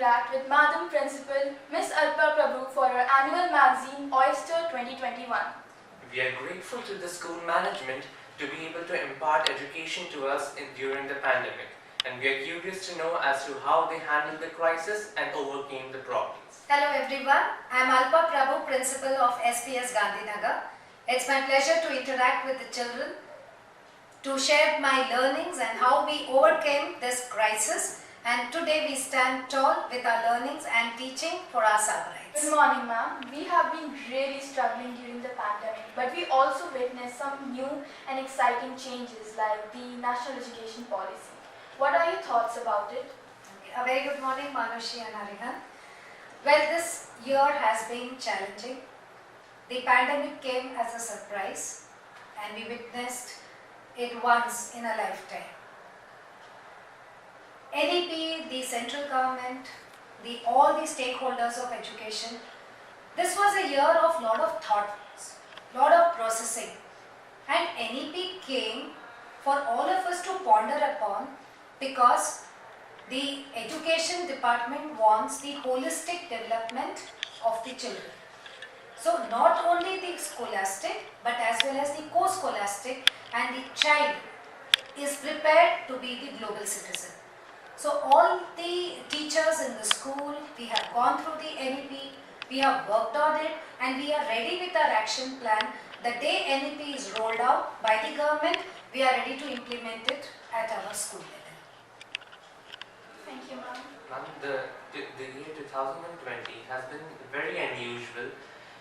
interact with Madam Principal Miss Alpa Prabhu for our annual magazine Oyster 2021. We are grateful to the school management to be able to impart education to us during the pandemic, and we are curious to know as to how they handled the crisis and overcame the problems. Hello everyone, I am Alpa Prabhu, Principal of SPS Gandhinagar. It's my pleasure to interact with the children, to share my learnings and how we overcame this crisis, and today we stand tall with our learnings and teaching for our Sagarites. Good morning, ma'am. We have been really struggling during the pandemic, but we also witnessed some new and exciting changes like the National Education Policy. What are your thoughts about it? Okay. A very good morning, Manushi and Arihan. Well, this year has been challenging. The pandemic came as a surprise and we witnessed it once in a lifetime. NEP, the central government, all the stakeholders of education, this was a year of lot of thoughts, lot of processing, and NEP came for all of us to ponder upon because the education department wants the holistic development of the children. So not only the scholastic but as well as the co-scholastic, and the child is prepared to be the global citizen. So all the teachers in the school, we have gone through the NEP, we have worked on it, and we are ready with our action plan. The day NEP is rolled out by the government, we are ready to implement it at our school level. Thank you, ma'am. Ma'am, the year 2020 has been very unusual,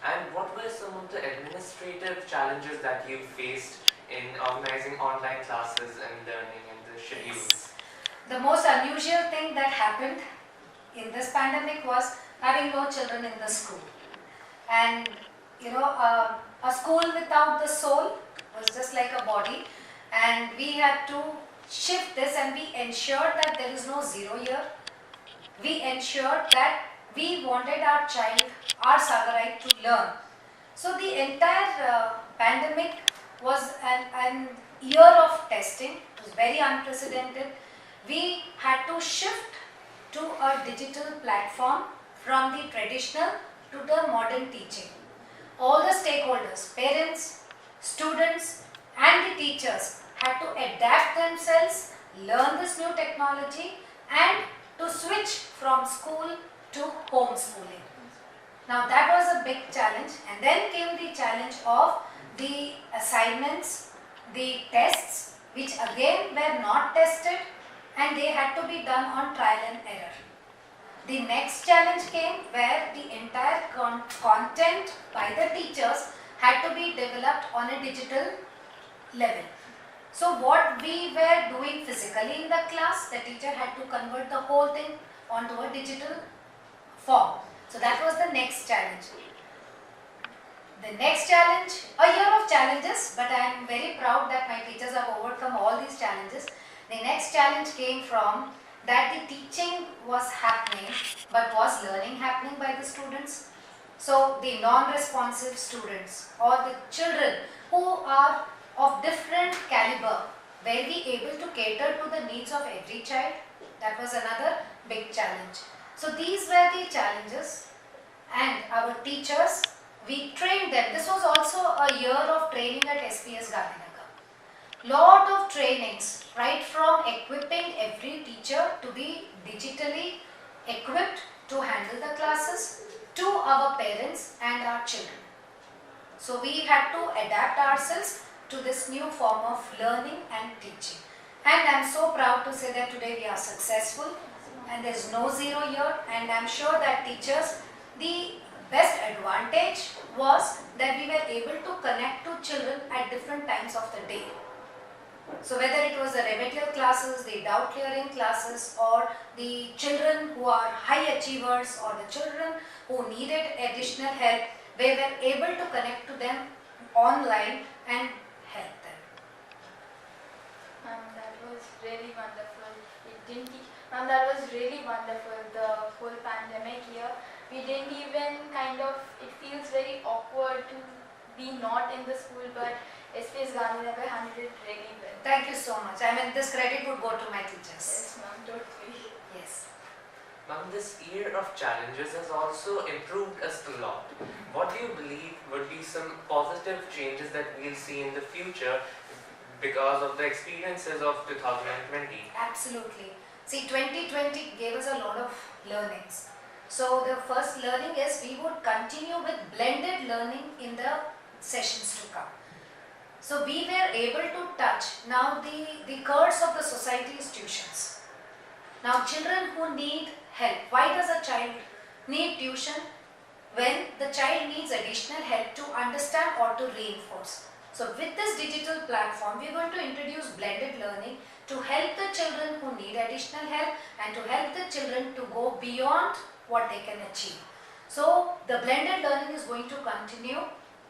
and what were some of the administrative challenges that you faced in organizing online classes and learning and the schedules? Yes. The most unusual thing that happened in this pandemic was having no children in the school. And a school without the soul was just like a body, and we had to shift this, and we ensured that there is no zero year. We ensured that we wanted our child, our Sagarite, to learn. So the entire pandemic was an year of testing. It was very unprecedented. We had to shift to a digital platform from the traditional to the modern teaching. All the stakeholders, parents, students and the teachers had to adapt themselves, learn this new technology and to switch from school to homeschooling. Now that was a big challenge, and then came the challenge of the assignments, the tests, which again were not tested and they had to be done on trial and error. The next challenge came where the entire content by the teachers had to be developed on a digital level. So what we were doing physically in the class, the teacher had to convert the whole thing onto a digital form. So that was the next challenge. The next challenge, a year of challenges, but I am very proud that my teachers have overcome all these challenges. The next challenge came from that the teaching was happening, but was learning happening by the students? So the non-responsive students or the children who are of different caliber, were we able to cater to the needs of every child? That was another big challenge. So these were the challenges, and our teachers, we trained them. This was also a year of training at SPS Gandhinagar. Lot of trainings, right from equipping every teacher to be digitally equipped to handle the classes, to our parents and our children. So we had to adapt ourselves to this new form of learning and teaching. And I am so proud to say that today we are successful and there is no zero year, and I am sure that teachers, the best advantage was that we were able to connect to children at different times of the day. So whether it was the remedial classes, the doubt clearing classes, or the children who are high achievers or the children who needed additional help, we were able to connect to them online and help them. Ma'am, that was really wonderful. Ma'am, that was really wonderful, the whole pandemic year. We didn't even it feels very awkward to be not in the school, but SPS Gandhinagar handled it really well. Thank you so much. I mean, this credit would go to my teachers. Yes, ma'am, totally. Yes. Ma'am, this year of challenges has also improved us a lot. What do you believe would be some positive changes that we'll see in the future because of the experiences of 2020? Absolutely. See, 2020 gave us a lot of learnings. So the first learning is we would continue with blended learning in the sessions to come. So we were able to touch now the curse of the society is tuitions. Now children who need help, why does a child need tuition? When the child needs additional help to understand or to reinforce. So with this digital platform, we are going to introduce blended learning to help the children who need additional help and to help the children to go beyond what they can achieve. So the blended learning is going to continue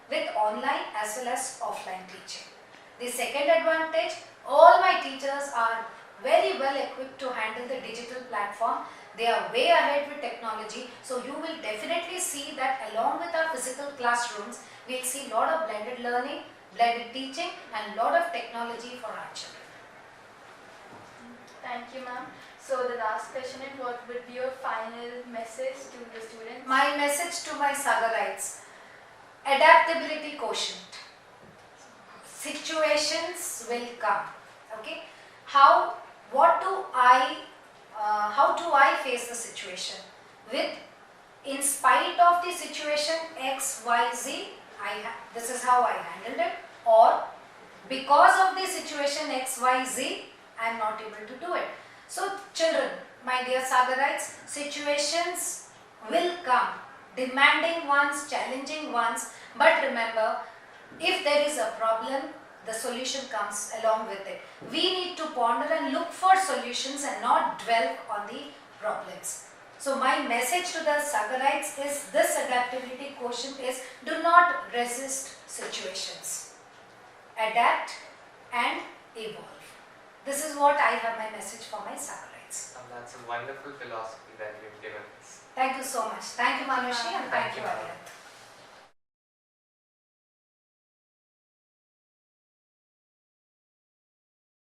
with online as well as offline teaching. The second advantage, all my teachers are very well equipped to handle the digital platform. They are way ahead with technology. So you will definitely see that along with our physical classrooms, we will see a lot of blended learning, blended teaching and a lot of technology for our children. Thank you, ma'am. So the last question is, what would be your final message to the students? My message to my Sagarites, adaptability quotient. Situations will come. Okay. How do I face the situation? In spite of the situation X, Y, Z, this is how I handled it, or because of the situation X, Y, Z, I am not able to do it. So children, my dear Sagarites, situations will come, demanding ones, challenging ones, but remember, if there is a problem, the solution comes along with it. We need to ponder and look for solutions and not dwell on the problems. So my message to the Sagarites is this adaptability quotient is, do not resist situations. Adapt and evolve. This is what I have my message for my Sagarites. And that's a wonderful philosophy that you've given us. Thank you so much. Thank you Manushi and thank you Thank you. Aryan.